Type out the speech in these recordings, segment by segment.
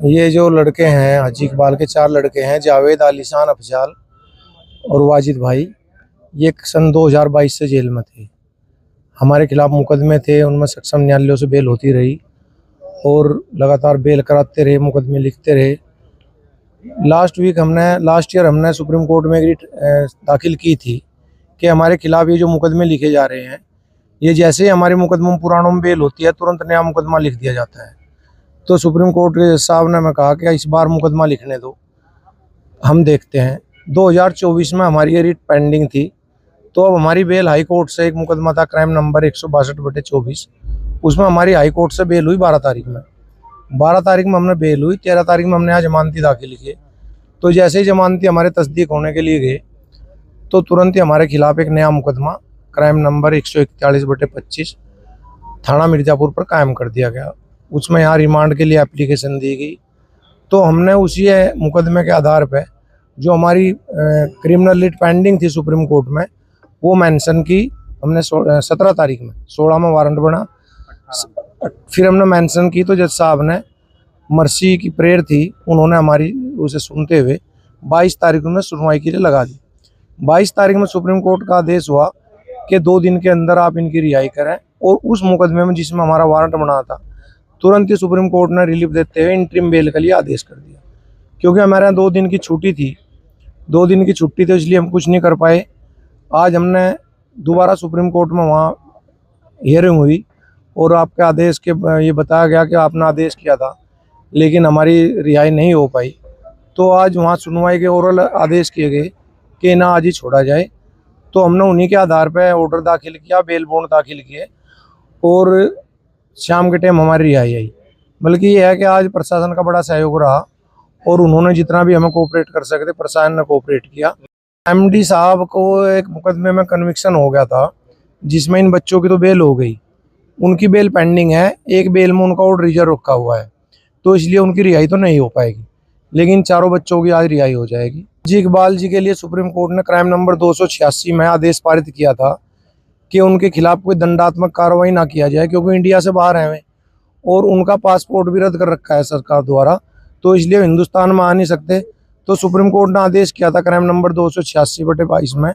ये जो लड़के हैं हाजी इकबाल के 4 लड़के हैं, जावेद, आलिशान, अफजाल और वाजिद भाई, ये सन 2022 से जेल में थे। हमारे खिलाफ मुकदमे थे, उनमें सक्षम न्यायालयों से बेल होती रही और लगातार बेल कराते रहे, मुकदमे लिखते रहे। लास्ट ईयर हमने सुप्रीम कोर्ट में एक रिट दाखिल की थी कि हमारे खिलाफ ये जो मुकदमे लिखे जा रहे हैं, ये जैसे ही हमारे मुकदमों पुरानों में बेल होती है तुरंत नया मुकदमा लिख दिया जाता है। तो सुप्रीम कोर्ट के साहब ने मैं कहा कि इस बार मुकदमा लिखने दो, हम देखते हैं। 2024 में हमारी ये रिट पेंडिंग थी, तो अब हमारी बेल हाई कोर्ट से, एक मुकदमा था क्राइम नंबर 162/24, उसमें हमारी हाई कोर्ट से बेल हुई 12 तारीख में। 12 तारीख में हमने बेल हुई, 13 तारीख में हमने यहाँ जमानती दाखिल किए। तो जैसे ही जमानती हमारे तस्दीक होने के लिए गए तो तुरंत ही हमारे खिलाफ एक नया मुकदमा क्राइम नंबर 141/25 थाना मिर्ज़ापुर पर कायम कर दिया गया। उसमें यहाँ रिमांड के लिए एप्लीकेशन दी गई। तो हमने उसी मुकदमे के आधार पर जो हमारी क्रिमिनल रिट पेंडिंग थी सुप्रीम कोर्ट में, वो मेंशन की हमने 17 तारीख में, 16 में वारंट बना, फिर हमने मेंशन की। तो जज साहब ने मर्सी की प्रेयर थी, उन्होंने हमारी उसे सुनते हुए 22 तारीख में सुनवाई के लिए लगा दी। 22 तारीख में सुप्रीम कोर्ट का आदेश हुआ कि 2 दिन के अंदर आप इनकी रिहाई करें। और उस मुकदमे में जिसमें हमारा वारंट बना था, तुरंत ही सुप्रीम कोर्ट ने रिलीफ देते हुए इंटरिम बेल के लिए आदेश कर दिया। क्योंकि हमारे यहाँ 2 दिन की छुट्टी थी, 2 दिन की छुट्टी थी, इसलिए हम कुछ नहीं कर पाए। आज हमने दोबारा सुप्रीम कोर्ट में वहाँ हियरिंग हुई और आपके आदेश के ये बताया गया कि आपने आदेश किया था, लेकिन हमारी रिहाई नहीं हो पाई। तो आज वहाँ सुनवाई के ओरल आदेश किए गए कि ना आज ही छोड़ा जाए। तो हमने उन्हीं के आधार पर ऑर्डर दाखिल किया, बेल बॉन्ड दाखिल किए और शाम के टाइम हमारी रिहाई आई। बल्कि ये है कि आज प्रशासन का बड़ा सहयोग रहा और उन्होंने जितना भी हमें कोऑपरेट कर सकते थे, प्रशासन ने कोऑपरेट किया। एमडी साहब को एक मुकदमे में कन्विक्शन हो गया था, जिसमें इन बच्चों की तो बेल हो गई, उनकी बेल पेंडिंग है। एक बेल में उनका ऑर्डर रिजर्व रखा हुआ है, तो इसलिए उनकी रिहाई तो नहीं हो पाएगी, लेकिन चारों बच्चों की आज रिहाई हो जाएगी। जी इकबाल जी के लिए सुप्रीम कोर्ट ने क्राइम नंबर 286 में आदेश पारित किया था कि उनके खिलाफ कोई दंडात्मक कार्रवाई ना किया जाए, क्योंकि इंडिया से बाहर हैं वे और उनका पासपोर्ट भी रद्द कर रखा है सरकार द्वारा, तो इसलिए हिंदुस्तान में आ नहीं सकते। तो सुप्रीम कोर्ट ने आदेश किया था क्राइम नंबर 286/22 में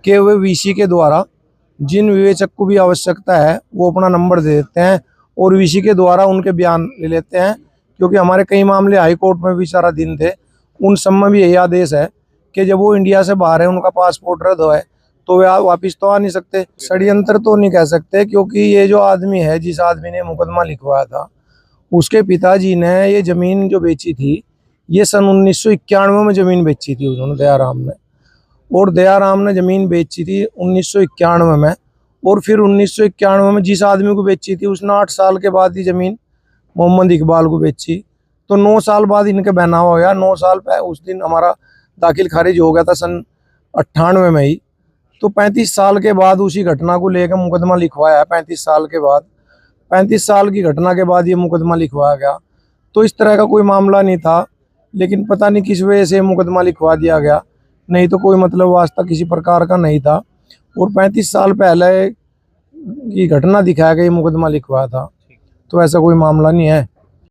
कि वे वीसी के द्वारा जिन विवेचक को भी आवश्यकता है वो अपना नंबर दे देते हैं और वीसी के द्वारा उनके बयान ले लेते हैं। क्योंकि हमारे कई मामले हाई कोर्ट में भी दिन थे, उन सब में भी यही आदेश है कि जब वो इंडिया से बाहर है, उनका पासपोर्ट रद्द हो है, तो वे वापिस तो आ नहीं सकते। षड्यंत्र तो नहीं कह सकते, क्योंकि ये जो आदमी है, जिस आदमी ने मुकदमा लिखवाया था, उसके पिताजी ने ये ज़मीन जो बेची थी, ये सन 1991 में ज़मीन बेची थी उन्होंने, दयाराम ने। और दयाराम ने ज़मीन बेची थी 1991 में, और फिर 1991 में जिस आदमी को बेची थी उसने 8 साल के बाद ही ज़मीन मोहम्मद इकबाल को बेची। तो 9 साल बाद इनके बहनावा हो गया। 9 साल पे उस दिन हमारा दाखिल खारिज हो गया था सन 98 में ही। तो 35 साल के बाद उसी घटना को लेकर मुकदमा लिखवाया है। 35 साल के बाद, 35 साल की घटना के बाद ये मुकदमा लिखवाया गया। तो इस तरह का कोई मामला नहीं था, लेकिन पता नहीं किस वजह से मुकदमा लिखवा दिया गया, नहीं तो कोई मतलब वास्ता किसी प्रकार का नहीं था। और 35 साल पहले की घटना दिखाया गया, ये मुकदमा लिखवाया था, तो ऐसा कोई मामला नहीं है।